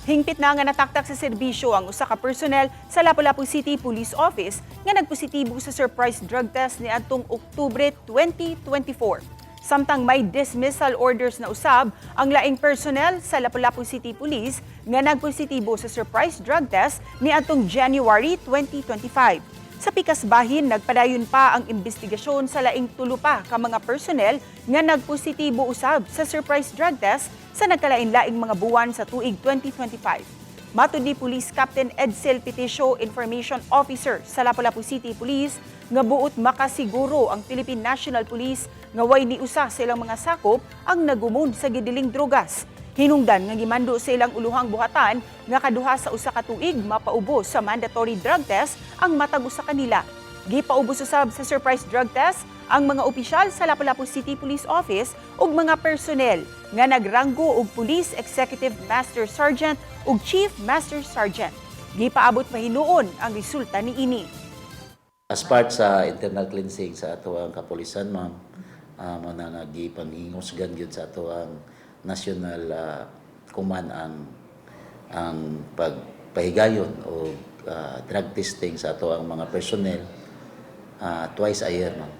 Hingpit na nga nataktak sa serbisyo ang usa ka personnel sa Lapu-Lapu City Police Office nga nagpositibo sa surprise drug test ni adtong Oktubre 2024. Samtang may dismissal orders na usab ang laing personnel sa Lapu-Lapu City Police nga nagpositibo sa surprise drug test ni adtong January 2025. Sa pikas bahin, nagpadayon pa ang investigasyon sa laing tulo pa ka mga personnel nga nagpositibo usab sa surprise drug test sa nagkalain-laing mga buwan sa tuig 2025. Matud ni Police Captain Edsel Peticio, Information Officer sa Lapu-Lapu City Police, nga buot makasiguro ang Philippine National Police nga way ni usa sa ilang mga sakop ang nagumod sa gidiling drogas. Hinungdan nga gimando sa ilang uluhang buhatan nga kaduha sa usa ka tuig mapaubos sa mandatory drug test ang matag usa kanila. Gipaubos usab sa surprise drug test ang mga opisyal sa Lapu-Lapu City Police Office ug mga personnel nga nagranggo og Police Executive Master Sergeant ug Chief Master Sergeant. Gipaabot mahinuon ang resulta niini. As part sa internal cleansing sa ato ang kapulisan, ma'am, nagipangingusgan gyud sa ato ang national command ang pagpahigayon o drug testing sa ato ang mga personnel twice a year, ma'am.